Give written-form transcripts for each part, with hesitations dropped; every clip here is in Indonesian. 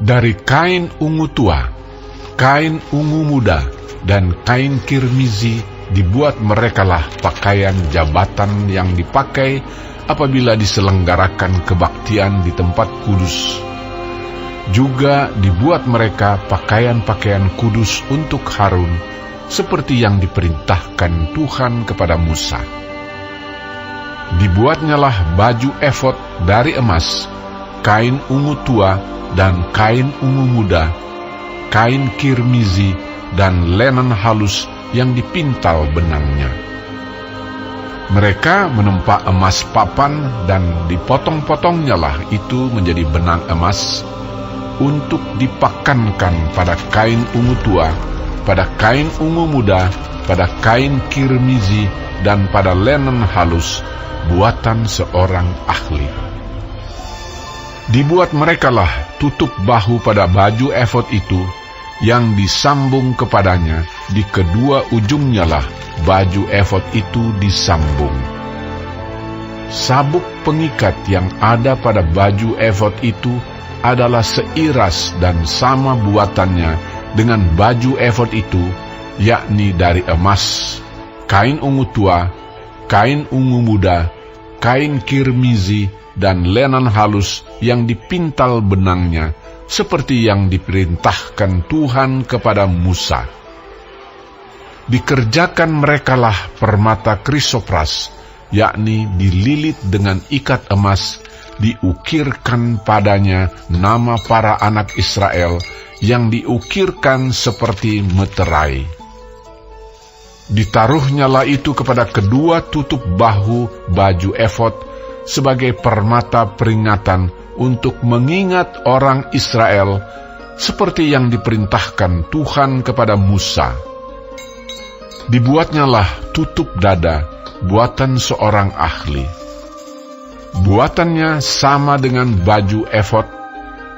Dari kain ungu tua, kain ungu muda, dan kain kirmizi dibuat merekalah pakaian jabatan yang dipakai apabila diselenggarakan kebaktian di tempat kudus. Juga dibuat mereka pakaian-pakaian kudus untuk Harun, seperti yang diperintahkan Tuhan kepada Musa. Dibuatnyalah baju efod dari emas, kain ungu tua dan kain ungu muda, kain kirmizi dan lenan halus yang dipintal benangnya. Mereka menempa emas papan dan dipotong-potongnya itu menjadi benang emas untuk dipakankan pada kain ungu tua, pada kain ungu muda, pada kain kirmizi dan pada lenan halus buatan seorang ahli. Dibuat merekalah tutup bahu pada baju efod itu, yang disambung kepadanya, di kedua ujungnya lah baju efod itu disambung. Sabuk pengikat yang ada pada baju efod itu adalah seiras dan sama buatannya dengan baju efod itu, yakni dari emas, kain ungu tua, kain ungu muda, kain kirmizi, dan lenan halus yang dipintal benangnya, seperti yang diperintahkan Tuhan kepada Musa. Dikerjakan merekalah permata krisopras, yakni dililit dengan ikat emas, diukirkan padanya nama para anak Israel, yang diukirkan seperti meterai. Ditaruhnyalah itu kepada kedua tutup bahu baju efod, sebagai permata peringatan untuk mengingat orang Israel, seperti yang diperintahkan Tuhan kepada Musa. Dibuatnyalah tutup dada, buatan seorang ahli. Buatannya sama dengan baju efod,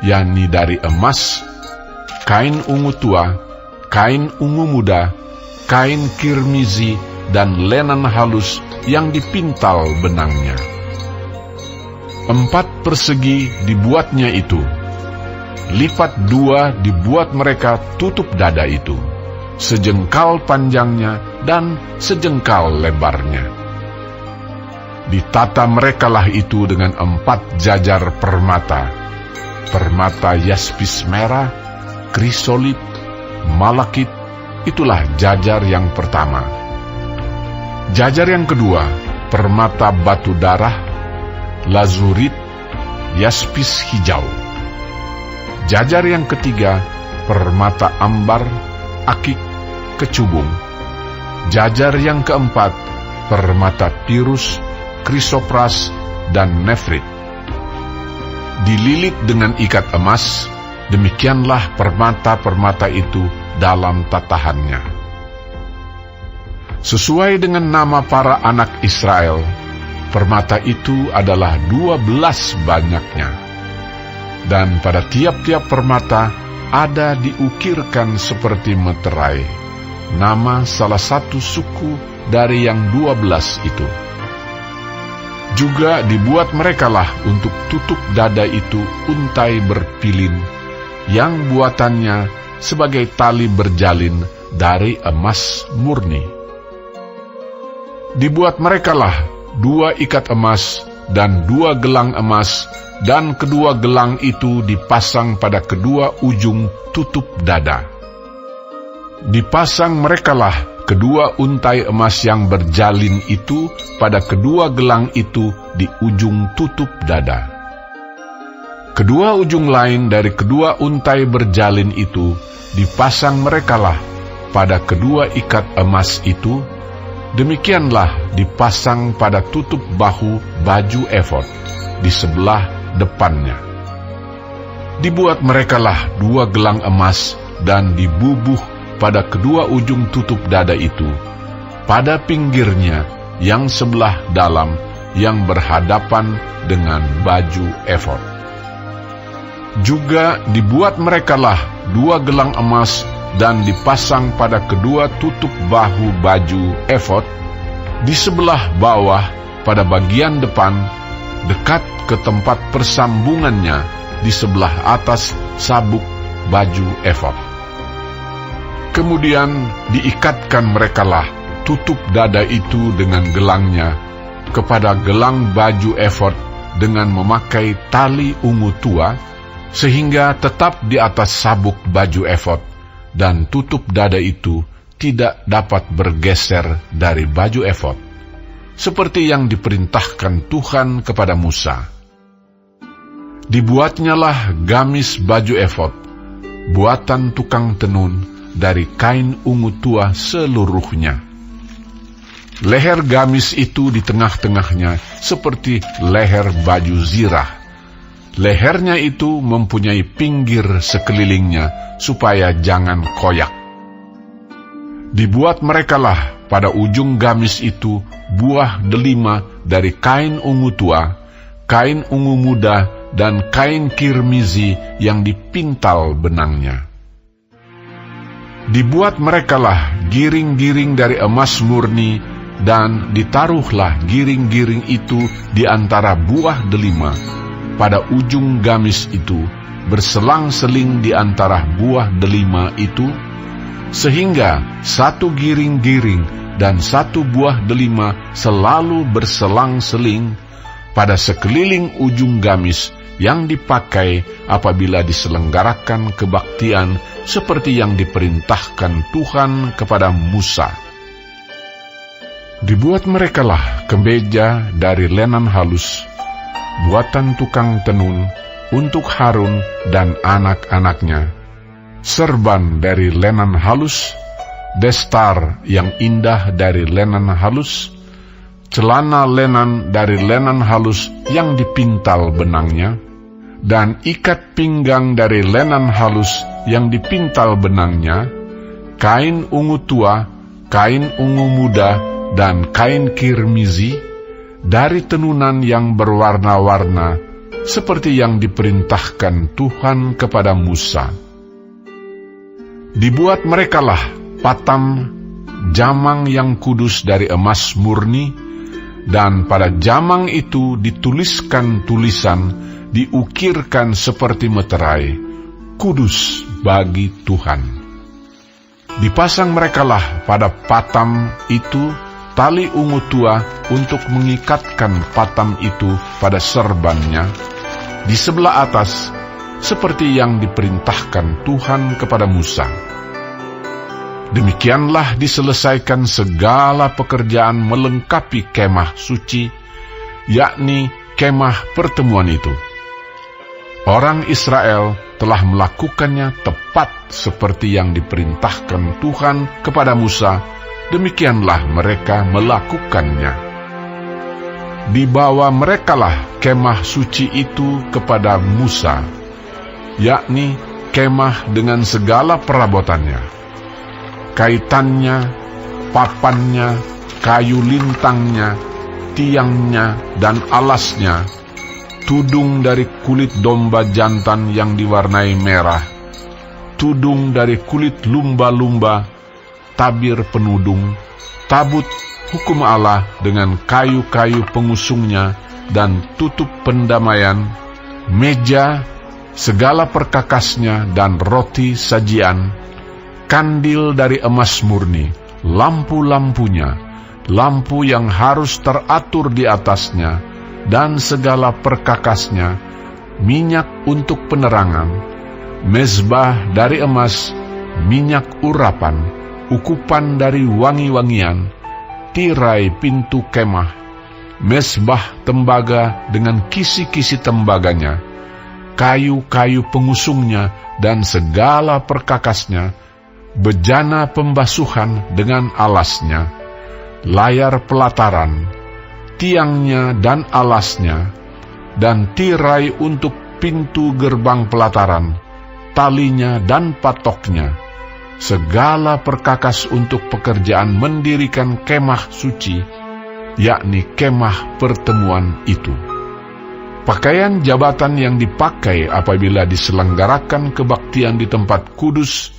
yakni dari emas, kain ungu tua, kain ungu muda, kain kirmizi, dan lenan halus yang dipintal benangnya. 4 persegi dibuatnya itu. Lipat 2 dibuat mereka tutup dada itu, sejengkal panjangnya dan sejengkal lebarnya. Ditata merekalah itu dengan 4 jajar permata, permata yaspis merah, krisolip, malakit. Itulah jajar yang pertama. Jajar yang kedua, permata batu darah, lazurit, yaspis hijau. Jajar yang ketiga, permata ambar, akik, kecubung. Jajar yang keempat, permata pirus, krisopras, dan nefrit. Dililit dengan ikat emas, demikianlah permata-permata itu dalam tatahannya. Sesuai dengan nama para anak Israel, permata itu adalah 12 banyaknya. Dan pada tiap-tiap permata ada diukirkan seperti meterai, nama salah satu suku dari yang 12 itu. Juga dibuat merekalah untuk tutup dada itu untai berpilin, yang buatannya sebagai tali berjalin dari emas murni. Dibuat merekalah 2 ikat emas dan 2 gelang emas, dan kedua gelang itu dipasang pada kedua ujung tutup dada. Dipasang merekalah kedua untai emas yang berjalin itu pada kedua gelang itu di ujung tutup dada. Kedua ujung lain dari kedua untai berjalin itu dipasang merekalah pada kedua ikat emas itu. Demikianlah dipasang pada tutup bahu baju efod di sebelah depannya. Dibuat merekalah 2 gelang emas dan dibubuh pada kedua ujung tutup dada itu, pada pinggirnya yang sebelah dalam yang berhadapan dengan baju efod. Juga dibuat merekalah 2 gelang emas dan dipasang pada kedua tutup bahu baju efod di sebelah bawah pada bagian depan, dekat ke tempat persambungannya di sebelah atas sabuk baju efod. Kemudian diikatkan merekalah tutup dada itu dengan gelangnya kepada gelang baju efod dengan memakai tali ungu tua, sehingga tetap di atas sabuk baju efod, dan tutup dada itu tidak dapat bergeser dari baju efod, seperti yang diperintahkan Tuhan kepada Musa. Dibuatnyalah gamis baju efod, buatan tukang tenun dari kain ungu tua seluruhnya. Leher gamis itu di tengah-tengahnya seperti leher baju zirah. Lehernya itu mempunyai pinggir sekelilingnya supaya jangan koyak. Dibuat merekalah pada ujung gamis itu buah delima dari kain ungu tua, kain ungu muda, dan kain kirmizi yang dipintal benangnya. Dibuat merekalah giring-giring dari emas murni, dan ditaruhlah giring-giring itu di antara buah delima pada ujung gamis itu, berselang-seling di antara buah delima itu, sehingga satu giring-giring dan satu buah delima selalu berselang-seling pada sekeliling ujung gamis yang dipakai apabila diselenggarakan kebaktian seperti yang diperintahkan Tuhan kepada Musa. Dibuat merekalah kemeja dari lenan halus, buatan tukang tenun untuk Harun dan anak-anaknya, serban dari lenan halus, destar yang indah dari lenan halus, celana lenan dari lenan halus yang dipintal benangnya, dan ikat pinggang dari lenan halus yang dipintal benangnya, kain ungu tua, kain ungu muda, dan kain kirmizi, dari tenunan yang berwarna-warna, seperti yang diperintahkan Tuhan kepada Musa. Dibuat merekalah patam jamang yang kudus dari emas murni, dan pada jamang itu dituliskan tulisan, diukirkan seperti meterai, kudus bagi Tuhan. Dipasang merekalah pada patam itu tali ungu tua untuk mengikatkan patam itu pada serbannya di sebelah atas, seperti yang diperintahkan Tuhan kepada Musa. Demikianlah diselesaikan segala pekerjaan melengkapi kemah suci, yakni kemah pertemuan itu. Orang Israel telah melakukannya tepat seperti yang diperintahkan Tuhan kepada Musa, demikianlah mereka melakukannya. Dibawa merekalah kemah suci itu kepada Musa, yakni kemah dengan segala perabotannya, kaitannya, papannya, kayu lintangnya, tiangnya, dan alasnya, tudung dari kulit domba jantan yang diwarnai merah, tudung dari kulit lumba-lumba, tabir penudung, tabut hukum Allah dengan kayu-kayu pengusungnya, dan tutup pendamaian, meja, segala perkakasnya, dan roti sajian, kandil dari emas murni, lampu-lampunya, lampu yang harus teratur di atasnya, dan segala perkakasnya, minyak untuk penerangan, mezbah dari emas, minyak urapan, ukupan dari wangi-wangian, tirai pintu kemah, mezbah tembaga dengan kisi-kisi tembaganya, kayu-kayu pengusungnya dan segala perkakasnya, bejana pembasuhan dengan alasnya, layar pelataran, tiangnya dan alasnya, dan tirai untuk pintu gerbang pelataran, talinya dan patoknya, segala perkakas untuk pekerjaan mendirikan kemah suci, yakni kemah pertemuan itu. Pakaian jabatan yang dipakai apabila diselenggarakan kebaktian di tempat kudus,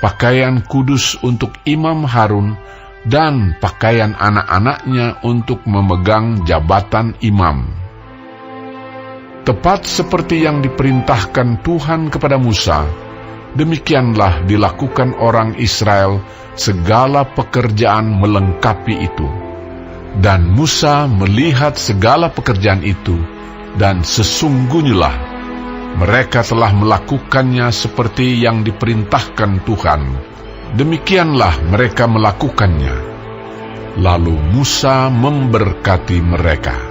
pakaian kudus untuk Imam Harun, dan pakaian anak-anaknya untuk memegang jabatan imam. Tepat seperti yang diperintahkan Tuhan kepada Musa, demikianlah dilakukan orang Israel, segala pekerjaan melengkapi itu. Dan Musa melihat segala pekerjaan itu, dan sesungguhnya mereka telah melakukannya seperti yang diperintahkan Tuhan. Demikianlah mereka melakukannya. Lalu Musa memberkati mereka.